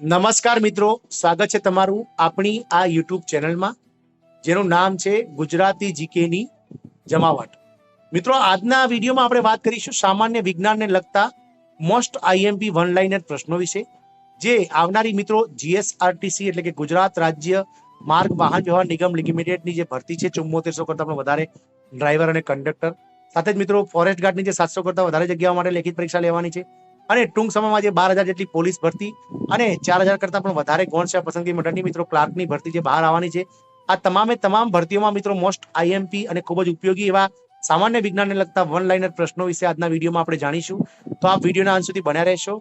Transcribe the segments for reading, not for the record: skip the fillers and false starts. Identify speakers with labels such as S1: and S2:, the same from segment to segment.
S1: નમસ્કાર મિત્રો, સ્વાગત છે તમારું આપણી આ યુટ્યુબ ચેનલમાં જેનું નામ છે ગુજરાતી જીકેની જમાવટ. મિત્રો, આજના વિડીયોમાં આપણે વાત કરીશું સામાન્ય વિજ્ઞાનને લગતા મોસ્ટ આઈએમપી વન લાઇનર પ્રશ્નો વિશે, જે આવનારી મિત્રો જીએસઆરટીસી એટલે કે ગુજરાત રાજ્ય માર્ગ વાહન વ્યવહાર નિગમ લિમિટેડની જે ભરતી છે 7400 કરતા પણ વધારે ડ્રાઈવર અને કંડક્ટર, સાથે જ મિત્રો ફોરેસ્ટ ગાર્ડની જે 700 કરતા વધારે જગ્યાઓ માટે લેખિત પરીક્ષા લેવાની છે, અને ટૂંક સમયમાં જે 12,000 જેટલી પોલીસ ભરતી અને 4,000 કરતા પણ વધારે ગૌણ સેવા પસંદગી મંડળની મિત્રો ક્લાર્કની ભરતી જે બહાર આવવાની છે, આ તમામે તમામ ભરતીઓમાં મિત્રો મોસ્ટ આઈએમપી અને ખૂબ જ ઉપયોગી એવા સામાન્ય વિજ્ઞાનને લગતા વન લાઇનર પ્રશ્નો વિશે આજના વિડીયોમાં આપણે જાણીશું. તો આ વિડીયોના અંત સુધી બન્યા રહેશો.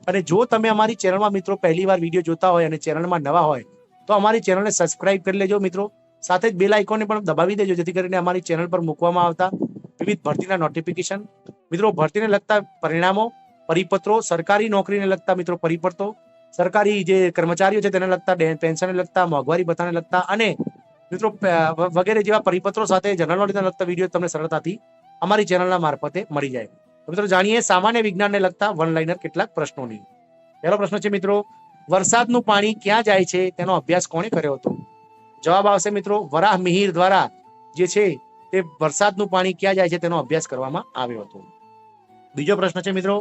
S1: અને જો તમે અમારી ચેનલમાં મિત્રો પહેલી વાર વિડીયો જોતા હોય અને ચેનલમાં નવા હોય તો અમારી ચેનલને સબસ્ક્રાઇબ કરી લેજો મિત્રો. સાથે જ બેલ આઇકોનને પણ દબાવી દેજો, જેથી કરીને અમારી ચેનલ પર મૂકવામાં આવતા વિવિધ ભરતીના નોટિફિકેશન, મિત્રો ભરતીને લગતા પરિણામો, પરિપત્રો, સરકારી નોકરીને લગતા મિત્રો પરિપત્રો, સરકારી જે કર્મચારીઓ છે તેને લગતા, પેન્શનને લગતા, મોંઘવારી ભથ્થાને લગતા અને મિત્રો વગેરે જેવા પરિપત્રો સાથે જનરલ નોલેજને લગતા વિડીયો તમને સરળતાથી અમારી ચેનલના મારફતે મળી જાય. તો મિત્રો જાણીએ સામાન્ય વિજ્ઞાનને લગતા વન લાઇનર કેટલાક પ્રશ્નોની. પહેલો પ્રશ્ન છે મિત્રો, વરસાદનું પાણી ક્યાં જાય છે તેનો અભ્યાસ કોણે કર્યો હતો? જવાબ આવશે મિત્રો વરાહ મિહિર દ્વારા જે છે તે વરસાદનું પાણી ક્યાં જાય છે તેનો અભ્યાસ કરવામાં આવ્યો હતો. બીજો પ્રશ્ન છે મિત્રો,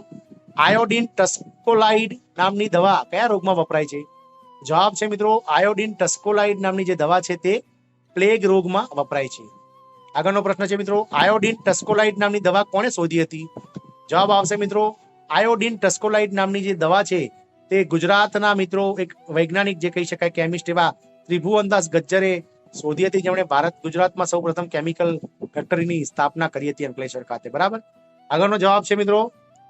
S1: આયોડિન ટસ્કોલાઇડ નામની દવા કયા રોગમાં વપરાય છે? જવાબ છે મિત્રો આયોડિન ટસ્કોલાઇડ નામની જે દવા છે તે પ્લેગ રોગમાં વપરાય છે. આગળનો પ્રશ્ન છે મિત્રો, આયોડિન ટસ્કોલાઇડ નામની દવા કોણે શોધી હતી? જવાબ આવશે મિત્રો આયોડિન ટસ્કોલાઇડ નામની જે દવા છે તે ગુજરાતના મિત્રો એક વૈજ્ઞાનિક જે કહી શકાય કેમિસ્ટ એવા ત્રિભુવનદાસ ગજ્જરે શોધી હતી, જેમણે ગુજરાતમાં સૌપ્રથમ કેમિકલ ફેક્ટરીની સ્થાપના કરી હતી અંકલેશ્વર ખાતે. બરાબર. આગળનો જવાબ છે મિત્રો,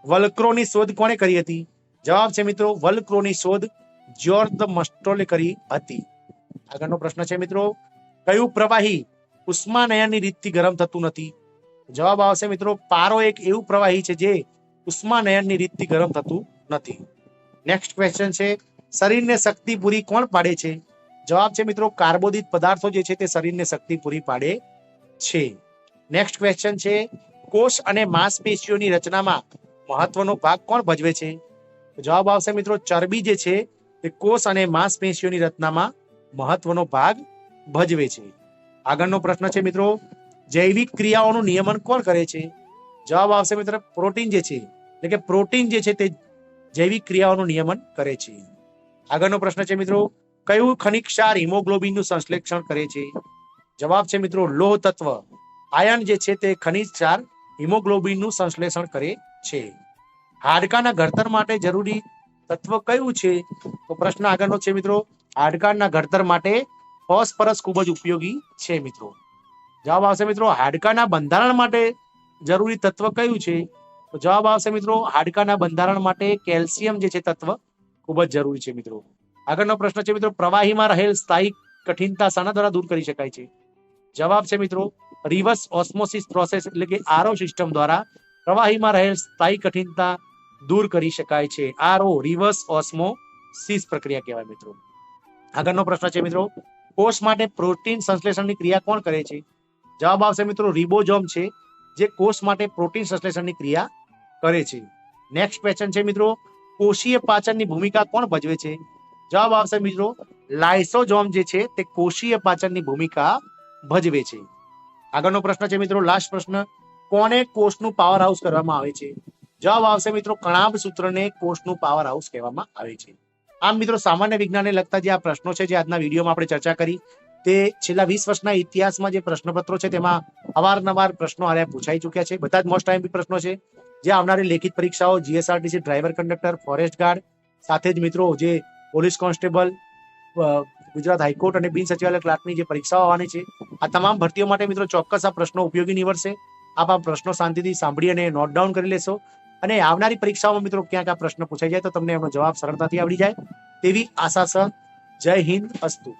S1: વલ્ક્રોની શોધ કોણે કરી હતી? જવાબ છે મિત્રો વલ્ક્રોની શોધ જ્યોર્જ ધ મસ્ટોલે કરી હતી. આગળનો પ્રશ્ન છે મિત્રો, કયું પ્રવાહી ઉષ્માનયનની રીતથી ગરમ થતું નથી? જવાબ આવશે મિત્રો પારો એક એવું પ્રવાહી છે જે ઉષ્માનયનની રીતથી ગરમ થતું નથી. નેક્સ્ટ ક્વેશ્ચન છે, શરીરને શક્તિ પૂરી કોણ પાડે છે? જવાબ છે મિત્રો કાર્બોદિત પદાર્થો જે છે તે શરીરને શક્તિ પૂરી પાડે છે. નેક્સ્ટ ક્વેશ્ચન છે, કોષ અને માંસપેશીઓની રચનામાં મહત્વનો ભાગ કોણ ભજવે છે? જવાબ આવશે મિત્રો ચરબી જે છે તે કોષ અને માંસપેશીઓની રચનામાં મહત્વનો ભાગ ભજવે છે. આગળનો પ્રશ્ન છે મિત્રો, જૈવિક ક્રિયાઓનું નિયમન કોણ કરે છે? જવાબ આવશે મિત્રો પ્રોટીન જે છે, એટલે કે પ્રોટીન જે છે તે જૈવિક ક્રિયાઓનું નિયમન કરે છે. આગળનો પ્રશ્ન છે મિત્રો, કયું ખનિજ ક્ષાર હિમોગ્લોબિનનું સંશ્લેષણ કરે છે? જવાબ છે મિત્રો લોહ તત્વ આયર્ન જે છે તે ખનિજ ક્ષાર હિમોગ્લોબિનનું સંશ્લેષણ કરે છે. હાડકાના ઘડતર માટે જરૂરી તત્વ કયું છે? તો પ્રશ્ન આગળનો છે મિત્રો, હાડકાના ઘડતર માટે ફોસ્ફરસ ખૂબ જ ઉપયોગી છે મિત્રો. જવાબ આવશે મિત્રો હાડકાના બંધારણ માટે જરૂરી તત્વ કયું છે? તો જવાબ આવશે મિત્રો હાડકાના બંધારણ માટે કેલ્શિયમ જે છે તત્વ ખૂબ જ જરૂરી છે મિત્રો. આગળનો પ્રશ્ન છે મિત્રો, પ્રવાહીમાં રહેલ સ્થાયી કઠિનતા શાના દ્વારા દૂર કરી શકાય છે? જવાબ છે મિત્રો રિવર્સ ઓસ્મોસિસ પ્રોસેસ એટલે કે આરઓ સિસ્ટમ દ્વારા પ્રવાહીમાં રહેલ સ્થાયી કઠિનતા દૂર કરી શકાય છે. આરઓ રિવર્સ ઓસ્મોસિસ પ્રક્રિયા કહેવાય મિત્રો. આગળનો પ્રશ્ન છે મિત્રો, કોષ માટે પ્રોટીન સંશ્લેષણની ક્રિયા કોણ કરે છે? જવાબ આવશે મિત્રો રિબોઝોમ છે જે કોષ માટે પ્રોટીન સંશ્લેષણની ક્રિયા કરે છે. નેક્સ્ટ ક્વેશ્ચન છે મિત્રો, કોષીય પાચનની ભૂમિકા કોણ ભજવે છે? જવાબ આવશે મિત્રો લાઇસોઝોમ જે છે તે કોષીય પાચનની ભૂમિકા ભજવે છે. આગળનો પ્રશ્ન છે મિત્રો લાસ્ટ પ્રશ્ન, કોને કોષનું પાવર હાઉસ કરવામાં આવે છે? જવાબ આવશે મિત્રો કણાભ સૂત્રને કોષનું પાવર હાઉસ કહેવામાં આવે છે. આમ મિત્રો સામાન્ય વિજ્ઞાનને લગતા જે આ પ્રશ્નો છે જે આજના વિડીયોમાં આપણે ચર્ચા કરી તે છેલ્લા 20 વર્ષના ઇતિહાસમાં જે પ્રશ્નપત્રો છે તેમાં અવારનવાર પ્રશ્નો આર્યા પૂછાઈ ચૂક્યા છે. બધા જ મોસ્ટ આઈએમપી પ્રશ્નો છે જે આવનારી લેખિત પરીક્ષાઓ GSRTC driver conductor, forest guard, સાથે જ મિત્રો જે પોલીસ કોન્સ્ટેબલ, ગુજરાત હાઈકોર્ટ અને બિન સચિવાલય ક્લાર્કની જે પરીક્ષાઓ આવવાની છે, આ તમામ ભરતીઓ માટે મિત્રો ચોક્કસ આ પ્રશ્નો ઉપયોગી નીવડશે. આપ આ પ્રશ્નો શાંતિથી સાંભળી અને નોટ ડાઉન કરી લેશો, અને આવનારી પરીક્ષાઓમાં મિત્રો ક્યાંક આ પ્રશ્ન પૂછાઈ જાય તો તમને એનો જવાબ સરળતાથી આવડી જાય તેવી આશા છે. જય હિન્દ, અસ્તુ.